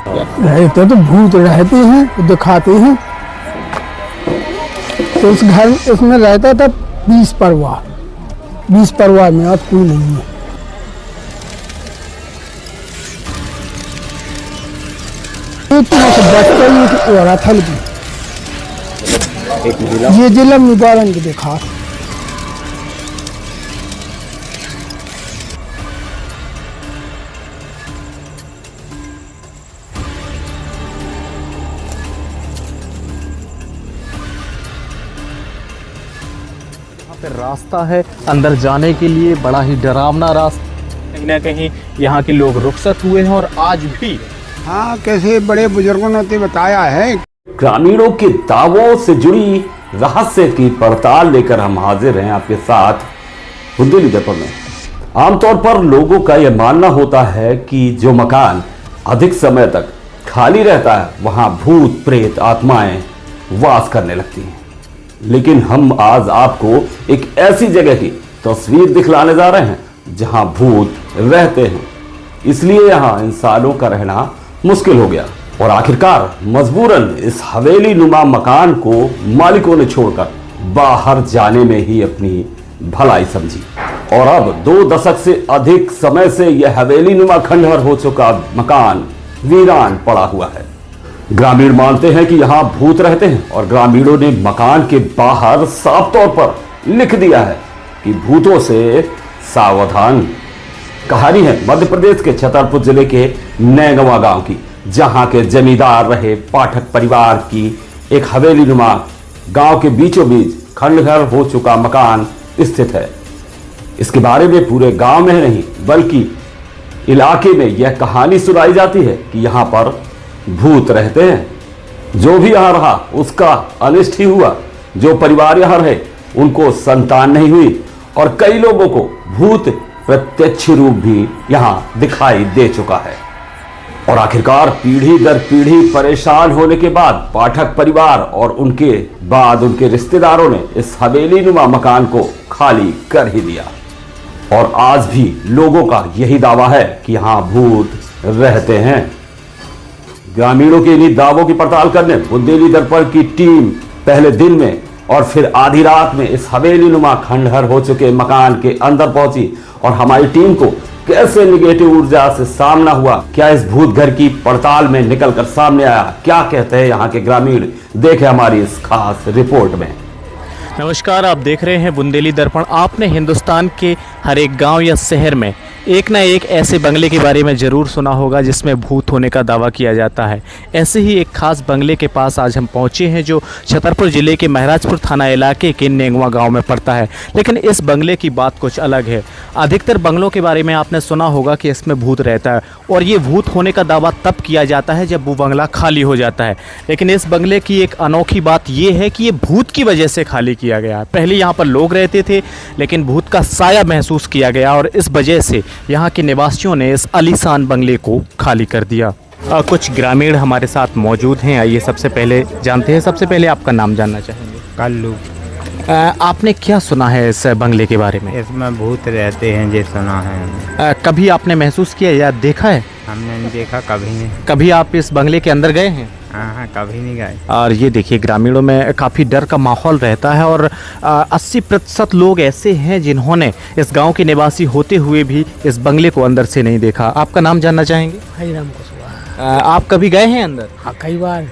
रहते तो भूत रहते हैं, दिखाते हैं। तो उस घर इसमें रहता था 20 परिवार, 20 परिवार में आज कोई नहीं है। बचता ही हो रहा था, ये जिला निवारण की देखा। रास्ता है अंदर जाने के लिए, बड़ा ही डरावना रास्ता, कहीं ना कहीं यहाँ के लोग रुखसत हुए हैं और आज भी। हाँ, कैसे बड़े बुजुर्गों ने तो बताया है। ग्रामीणों के दावों से जुड़ी रहस्य की पड़ताल लेकर हम हाजिर हैं आपके साथ बुंदेली दर्पण में। आमतौर पर लोगों का यह मानना होता है कि जो मकान अधिक समय तक खाली रहता है वहां भूत प्रेत आत्माएं वास करने लगती हैं। लेकिन हम आज आपको एक ऐसी जगह की तस्वीर दिखलाने जा रहे हैं जहां भूत रहते हैं, इसलिए यहां इंसानों का रहना मुश्किल हो गया और आखिरकार मजबूरन इस हवेली नुमा मकान को मालिकों ने छोड़कर बाहर जाने में ही अपनी भलाई समझी और अब 2 दशक से अधिक समय से यह हवेली नुमा खंडहर हो चुका मकान वीरान पड़ा हुआ है। ग्रामीण मानते हैं कि यहां भूत रहते हैं और ग्रामीणों ने मकान के बाहर साफ तौर पर लिख दिया है कि भूतों से सावधान। कहानी है मध्य प्रदेश के छतरपुर जिले के नैगवा गांव की, जहां के जमींदार रहे पाठक परिवार की एक हवेली नुमा गांव के बीचों बीच खंडहर हो चुका मकान स्थित है। इसके बारे में पूरे गांव में नहीं बल्कि इलाके में यह कहानी सुनाई जाती है कि यहां पर भूत रहते हैं। जो भी यहां रहा उसका अनिष्ट ही हुआ। जो परिवार यहां रहे उनको संतान नहीं हुई और कई लोगों को भूत प्रत्यक्ष रूप भी यहां दिखाई दे चुका है। और आखिरकार पीढ़ी दर पीढ़ी परेशान होने के बाद पाठक परिवार और उनके बाद उनके रिश्तेदारों ने इस हवेली नुमा मकान को खाली कर ही दिया। और आज भी लोगों का यही दावा है कि यहां भूत रहते हैं। ग्रामीणों के इन्हीं दावों की पड़ताल करने बुंदेली दर्पण की टीम पहले दिन में और फिर आधी रात में इस हवेली नुमा खंडहर हो चुके मकान के अंदर पहुंची और हमारी टीम को कैसे निगेटिव ऊर्जा से सामना हुआ, क्या इस भूत घर की पड़ताल में निकलकर सामने आया, क्या कहते हैं यहाँ के ग्रामीण, देखें हमारी इस खास रिपोर्ट में। नमस्कार, आप देख रहे हैं बुंदेली दर्पण। आपने हिंदुस्तान के हर एक गांव या शहर में एक ना एक ऐसे बंगले के बारे में ज़रूर सुना होगा जिसमें भूत होने का दावा किया जाता है। ऐसे ही एक खास बंगले के पास आज हम पहुंचे हैं जो छतरपुर ज़िले के महराजपुर थाना इलाके के नेंगवा गांव में पड़ता है। लेकिन इस बंगले की बात कुछ अलग है। अधिकतर बंगलों के बारे में आपने सुना होगा कि इसमें भूत रहता है और ये भूत होने का दावा तब किया जाता है जब वो बंगला खाली हो जाता है। लेकिन इस बंगले की एक अनोखी बात ये है कि ये भूत की वजह से खाली किया गया है। पहले यहाँ पर लोग रहते थे लेकिन भूत का साया महसूस किया गया और इस वजह से यहाँ के निवासियों ने इस आलीशान बंगले को खाली कर दिया। कुछ ग्रामीण हमारे साथ मौजूद हैं, आइए सबसे पहले जानते हैं। सबसे पहले आपका नाम जानना चाहेंगे। कल्लू। आपने क्या सुना है इस बंगले के बारे में? इसमें भूत रहते हैं ये सुना है। कभी आपने महसूस किया या देखा है? हमने नहीं देखा, कभी नहीं। कभी आप इस बंगले के अंदर गए हैं? हाँ, कभी नहीं गए। और ये देखिए ग्रामीणों में काफ़ी डर का माहौल रहता है और 80% लोग ऐसे हैं जिन्होंने इस गांव के निवासी होते हुए भी इस बंगले को अंदर से नहीं देखा। आपका नाम जानना चाहेंगे? हरिराम कुशवाहा। आप कभी गए हैं अंदर? हाँ, कई बार।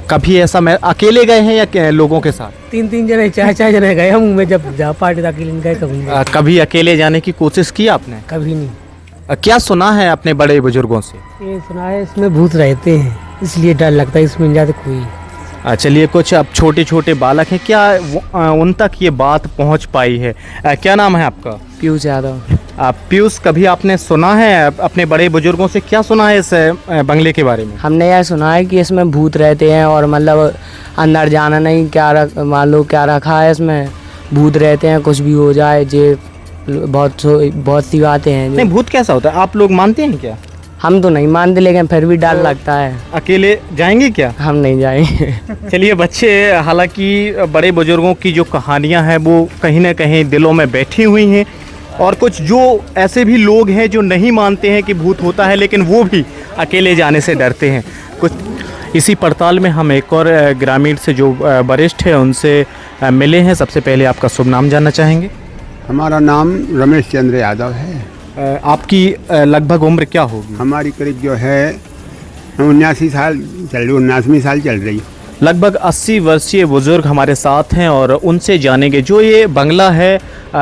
कभी ऐसा मैं अकेले गए हैं या लोगों के साथ? 3 जने 4 जने गए हम। मैं जब जा पार्टी था अकेले गए, कभी नहीं। कभी अकेले जाने की कोशिश की आपने? कभी नहीं। क्या सुना है अपने बड़े बुजुर्गों से? ये सुना है इसमें भूत रहते हैं, इसलिए डर लगता है इसमें जाते कोई। चलिए, कुछ अब छोटे छोटे बालक हैं, क्या उन तक ये बात पहुंच पाई है? क्या नाम है आपका? पीयूष यादव। पीयूष, कभी आपने सुना है अपने बड़े बुजुर्गों से, क्या सुना है इस बंगले के बारे में? हमने यह सुना है कि इसमें भूत रहते हैं और मतलब अंदर जाना नहीं, क्या मान लो क्या रखा है इसमें, भूत रहते हैं, कुछ भी हो जाए। जे बहुत सी बातें हैं। नहीं, भूत कैसा होता है, आप लोग मानते हैं क्या? हम तो नहीं मानते लेकिन फिर भी डर लगता है। अकेले जाएंगे क्या? हम नहीं जाएंगे। चलिए बच्चे, हालांकि बड़े बुजुर्गों की जो कहानियां हैं वो कहीं ना कहीं दिलों में बैठी हुई हैं। और कुछ जो ऐसे भी लोग हैं जो नहीं मानते हैं कि भूत होता है, लेकिन वो भी अकेले जाने से डरते हैं। कुछ इसी पड़ताल में हम एक और ग्रामीण से जो वरिष्ठ है उनसे मिले हैं। सबसे पहले आपका शुभ नाम जानना चाहेंगे? हमारा नाम रमेश चंद्र यादव है। आपकी लगभग उम्र क्या होगी? हमारी करीब जो है 79 साल चल रही, 79वीं साल चल रही। लगभग 80 वर्षीय बुजुर्ग हमारे साथ हैं और उनसे जानेंगे। जो ये बंगला है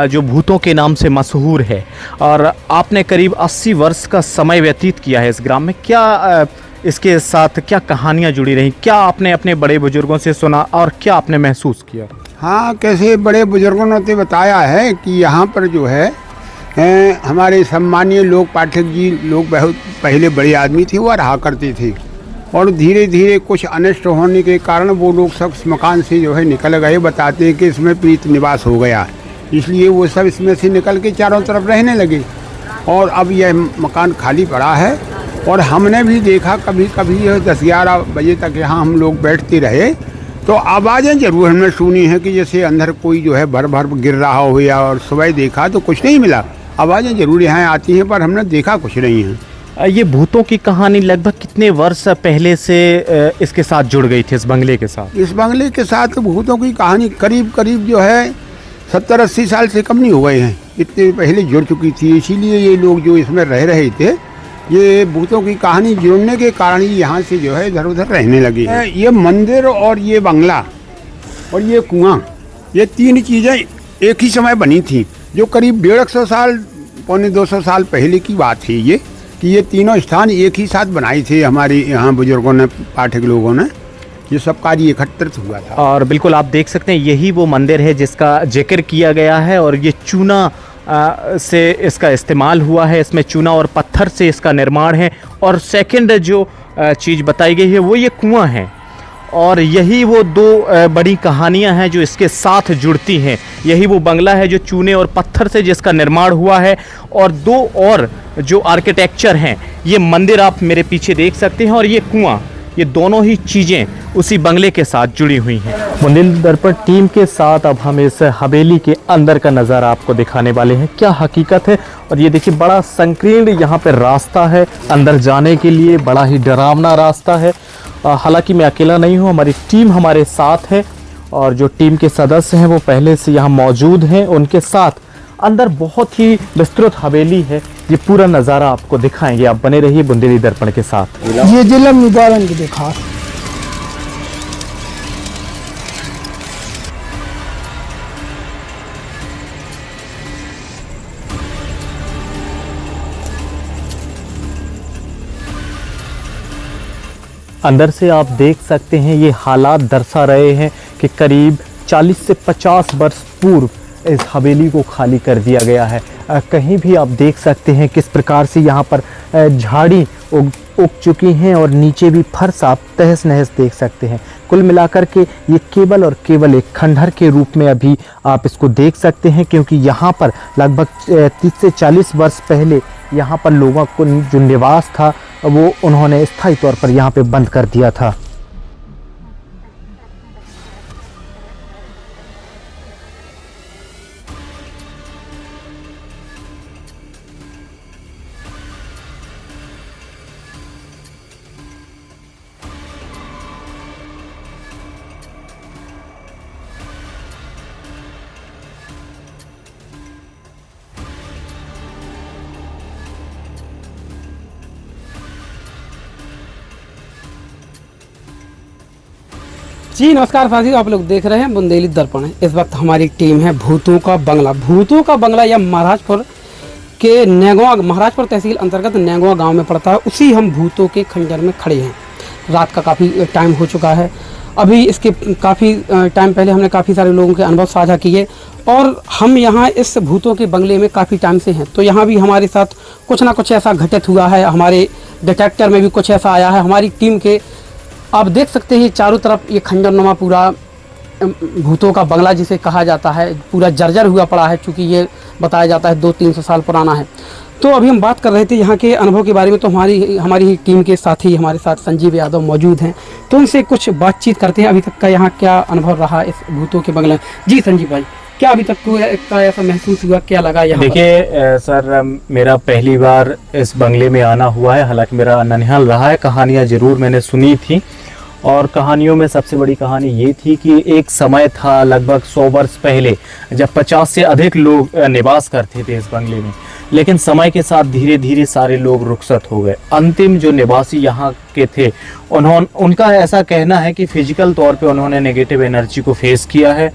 जो भूतों के नाम से मशहूर है और आपने करीब 80 वर्ष का समय व्यतीत किया है इस ग्राम में, क्या इसके साथ क्या कहानियाँ जुड़ी रही? क्या आपने अपने बड़े बुजुर्गों से सुना और क्या आपने महसूस किया? हाँ, कैसे बड़े बुजुर्गों ने तो बताया है कि यहाँ पर जो है हमारे सम्मानीय लोग पाठक जी लोग बहुत पहले बड़े आदमी थे, वो रहा करते थे और धीरे धीरे कुछ अनिष्ट होने के कारण वो लोग सब इस मकान से जो है निकल गए। बताते हैं कि इसमें प्रीत निवास हो गया, इसलिए वो सब इसमें से निकल के चारों तरफ रहने लगे और अब यह मकान खाली पड़ा है। और हमने भी देखा कभी कभी 10-11 बजे तक यहाँ हम लोग बैठते रहे तो आवाज़ें ज़रूर हमने सुनी है कि जैसे अंदर कोई जो है भर भर गिर रहा हो, या और सुबह देखा तो कुछ नहीं मिला। आवाज़ें ज़रूर यहाँ आती हैं पर हमने देखा कुछ नहीं है। ये भूतों की कहानी लगभग कितने वर्ष पहले से इसके साथ जुड़ गई थी, इस बंगले के साथ? इस बंगले के साथ भूतों की कहानी करीब करीब जो है 70-80 साल से कम नहीं हो गए हैं, इतने पहले जुड़ चुकी थी। इसीलिए ये लोग जो इसमें रह रहे थे, ये भूतों की कहानी जुड़ने के कारण ही यहाँ से जो है इधर उधर रहने लगे हैं। ये मंदिर और ये बंगला और ये कुआं, ये 3 चीज़ें एक ही समय बनी थी, जो करीब 150 साल पौने 200 साल पहले की बात है ये, कि ये तीनों स्थान एक ही साथ बनाए थे हमारे यहाँ बुजुर्गों ने, पाठक लोगों ने। ये सब कार्य एकत्रित हुआ था। और बिल्कुल आप देख सकते हैं यही वो मंदिर है जिसका जिक्र किया गया है और ये चूना से इसका इस्तेमाल हुआ है। इसमें चूना और पत्थर से इसका निर्माण है। और सेकंड जो चीज़ बताई गई है वो ये कुआं है और यही वो 2 बड़ी कहानियां हैं जो इसके साथ जुड़ती हैं। यही वो बंगला है जो चूने और पत्थर से जिसका निर्माण हुआ है और 2 और जो आर्किटेक्चर हैं, ये मंदिर आप मेरे पीछे देख सकते हैं और ये कुआं, ये दोनों ही चीज़ें उसी बंगले के साथ जुड़ी हुई हैं। बुंदेली दर्पण टीम के साथ अब हम इस हवेली के अंदर का नज़ारा आपको दिखाने वाले हैं, क्या हकीकत है। और ये देखिए बड़ा संकीर्ण यहाँ पर रास्ता है अंदर जाने के लिए, बड़ा ही डरावना रास्ता है। हालांकि मैं अकेला नहीं हूँ, हमारी टीम हमारे साथ है और जो टीम के सदस्य हैं वो पहले से यहाँ मौजूद हैं। उनके साथ अंदर बहुत ही विस्तृत हवेली है, ये पूरा नज़ारा आपको दिखाएंगे। आप बने रहिए बुंदेली दर्पण के साथ। ये जिला निवारण की देखा अंदर से आप देख सकते हैं ये हालात दर्शा रहे हैं कि करीब 40 से 50 वर्ष पूर्व इस हवेली को खाली कर दिया गया है। कहीं भी आप देख सकते हैं किस प्रकार से यहाँ पर झाड़ी उग चुकी हैं और नीचे भी फर्श आप तहस नहस देख सकते हैं। कुल मिलाकर के ये केवल और केवल एक खंडहर के रूप में अभी आप इसको देख सकते हैं, क्योंकि यहाँ पर लगभग 30 से 40 वर्ष पहले यहाँ पर लोगों को जो निवास था वो उन्होंने स्थायी तौर पर यहाँ पे बंद कर दिया था। जी नमस्कार साथियों, आप लोग देख रहे हैं बुंदेली दर्पण। इस वक्त हमारी टीम है भूतों का बंगला। भूतों का बंगला यह महाराजपुर के नेगवा, महाराजपुर तहसील अंतर्गत नेगवा गांव में पड़ता है। उसी हम भूतों के खंजर में खड़े हैं। रात का काफ़ी टाइम हो चुका है। अभी इसके काफ़ी टाइम पहले हमने काफ़ी सारे लोगों के अनुभव साझा किए और हम यहाँ इस भूतों के बंगले में काफ़ी टाइम से हैं। तो यहाँ भी हमारे साथ कुछ ना कुछ ऐसा घटित हुआ है। हमारे डिटेक्टर में भी कुछ ऐसा आया है। हमारी टीम के आप देख सकते हैं चारों तरफ ये खंजरनुमा पूरा भूतों का बंगला जिसे कहा जाता है पूरा जर्जर हुआ पड़ा है, चूँकि ये बताया जाता है 200-300 साल पुराना है। तो अभी हम बात कर रहे थे यहाँ के अनुभव के बारे में। तो हमारी ही टीम के साथी हमारे साथ संजीव यादव मौजूद हैं, तो उनसे कुछ बातचीत करते हैं। अभी तक का यहाँ क्या अनुभव रहा इस भूतों के बंगले। जी संजीव भाई। क्या अभी तक का ऐसा महसूस हुआ, क्या लगा यहाँ पर? देखिए सर, मेरा पहली बार इस बंगले में आना हुआ है। हालांकि मेरा ननिहाल रहा है, कहानियाँ ज़रूर मैंने सुनी थी, और कहानियों में सबसे बड़ी कहानी ये थी कि एक समय था लगभग 100 वर्ष पहले जब 50 से अधिक लोग निवास करते थे इस बंगले में। लेकिन समय के साथ धीरे धीरे सारे लोग रुखसत हो गए। अंतिम जो निवासी यहाँ के थे, उनका ऐसा कहना है कि फिजिकल तौर पे उन्होंने नेगेटिव एनर्जी को फेस किया है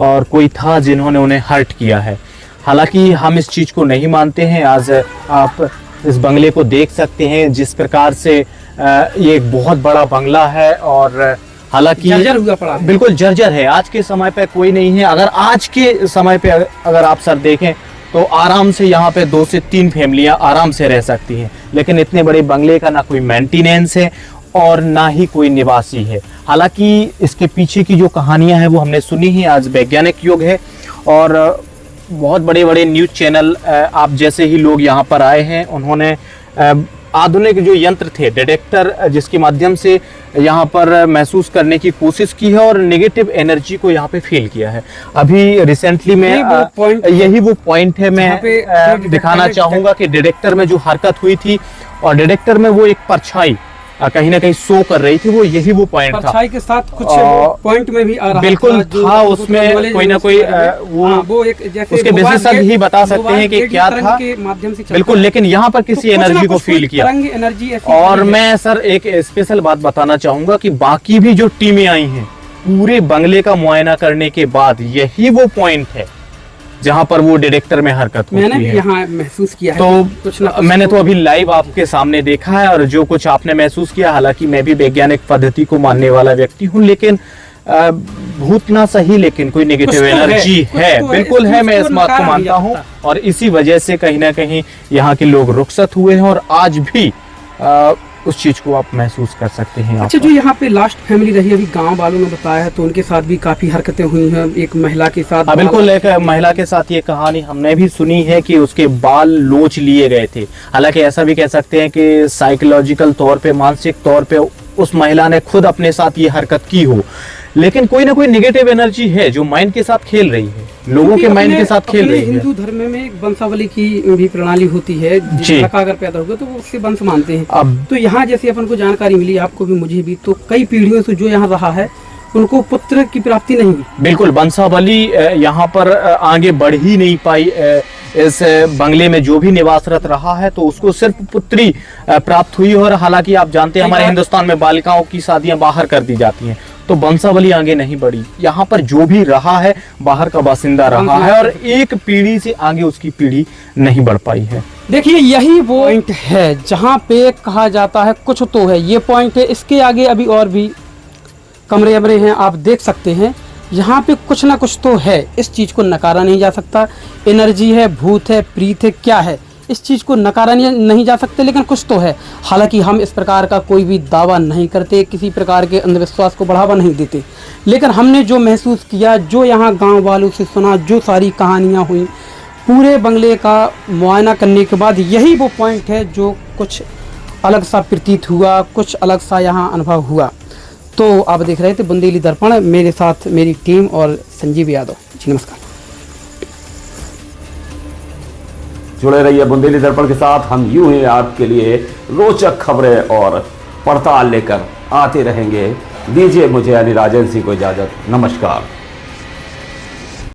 और कोई था जिन्होंने उन्हें हर्ट किया है। हालांकि हम इस चीज़ को नहीं मानते हैं। आज आप इस बंगले को देख सकते हैं जिस प्रकार से ये एक बहुत बड़ा बंगला है, और हालांकि जर्जर हुआ पड़ा है, बिल्कुल जर्जर है। आज के समय पे कोई नहीं है। अगर आज के समय पे अगर आप सर देखें तो आराम से यहाँ पे 2 से 3 फैमिलियाँ आराम से रह सकती हैं, लेकिन इतने बड़े बंगले का ना कोई मेंटेनेंस है और ना ही कोई निवासी है। हालांकि इसके पीछे की जो कहानियां हैं वो हमने सुनी ही। आज वैज्ञानिक युग है और बहुत बड़े बड़े न्यूज़ चैनल आप जैसे ही लोग यहाँ पर आए हैं। उन्होंने आधुनिक जो यंत्र थे, डिटेक्टर, जिसके माध्यम से यहाँ पर महसूस करने की कोशिश की है और नेगेटिव एनर्जी को यहाँ पे फील किया है। अभी रिसेंटली में यही वो पॉइंट है, मैं दिखाना चाहूँगा कि डिटेक्टर में जो हरकत हुई थी और डिटेक्टर में वो एक परछाई कहीं ना कहीं शो कर रही थी, वो यही वो पॉइंट था। परछाई के साथ कुछ पॉइंट में भी आ रहा बिल्कुल था उसमें कोई ना कोई वो एक जैसे उसके विशेषज्ञ ही बता सकते हैं कि क्या था के माध्यम से बिल्कुल। लेकिन यहाँ पर किसी एनर्जी को फील किया। एनर्जी और मैं सर एक स्पेशल बात बताना चाहूंगा कि बाकी भी जो टीमें आई हैं, पूरे बंगले का मुआयना करने के बाद यही वो पॉइंट है जहां पर वो डिटेक्टर में हरकत होती है। मैंने भी यहाँ महसूस किया है। तो कुछ ना कुछ मैंने तो अभी लाइव आपके सामने देखा है, और जो कुछ आपने महसूस किया, हालांकि मैं भी वैज्ञानिक पद्धति को मानने वाला व्यक्ति हूँ, लेकिन भूत ना सही लेकिन कोई नेगेटिव एनर्जी है, बिल्कुल है। मैं इस बात को मानता हूँ, और इसी वजह से कहीं ना कहीं यहाँ के लोग रुखसत हुए हैं, और आज भी उस चीज को आप महसूस कर सकते हैं। अच्छा, जो यहाँ पे लास्ट फैमिली रही, अभी गांव वालों ने बताया है, तो उनके साथ भी काफी हरकतें हुई हैं। एक महिला के साथ, हाँ बिल्कुल, एक महिला के साथ ये कहानी हमने भी सुनी है कि उसके बाल लोच लिए गए थे। हालांकि ऐसा भी कह सकते हैं कि साइकोलॉजिकल तौर पे, मानसिक तौर पे उस महिला ने खुद अपने साथ ये हरकत की हो, लेकिन कोई ना कोई नेगेटिव एनर्जी है जो माइंड के साथ खेल रही है, लोगों के माइंड के साथ खेल रही है। हिंदू धर्म में एक वंशावली की भी प्रणाली होती है, लड़का अगर पैदा होगा तो वो उससे वंश मानते हैं। अब तो यहाँ जैसे अपन को जानकारी मिली, आपको भी मुझे भी, तो कई पीढ़ियों से जो यहाँ रहा है उनको पुत्र की प्राप्ति नहीं हुई। बिल्कुल, वंशावली यहाँ पर आगे बढ़ ही नहीं पाई। इस बंगले में जो भी निवासरत रहा है तो उसको सिर्फ पुत्री प्राप्त हुई। और हालांकि आप जानते हैं हमारे हिंदुस्तान में बालिकाओं की शादियां बाहर कर दी जाती हैं, तो वंशावली आगे नहीं बढ़ी। यहाँ पर जो भी रहा है बाहर का बासिंदा रहा है, और एक पीढ़ी से आगे उसकी पीढ़ी नहीं बढ़ पाई है। देखिए, यही वो पॉइंट है जहाँ पे कहा जाता है कुछ तो है। ये पॉइंट है, इसके आगे अभी और भी कमरे अमरे हैं, आप देख सकते हैं। यहाँ पे कुछ ना कुछ तो है, इस चीज़ को नकारा नहीं जा सकता। एनर्जी है, भूत है, प्रीत है, क्या है, इस चीज़ को नकारा नहीं जा सकते, लेकिन कुछ तो है। हालांकि हम इस प्रकार का कोई भी दावा नहीं करते, किसी प्रकार के अंधविश्वास को बढ़ावा नहीं देते, लेकिन हमने जो महसूस किया, जो यहाँ गांव वालों से सुना, जो सारी कहानियाँ हुई, पूरे बंगले का मुआयना करने के बाद यही वो पॉइंट है जो कुछ अलग सा प्रतीत हुआ, कुछ अलग सा यहाँ अनुभव हुआ। तो आप देख रहे थे बुंदेली दर्पण, मेरे साथ मेरी टीम और संजीव यादव जी। नमस्कार। जुड़े रहिए बुंदेली दर्पण के साथ। हम यूं ही आपके लिए रोचक खबरें और पड़ताल लेकर आते रहेंगे। दीजिए मुझे यानी राजन सिंह को इजाजत। नमस्कार।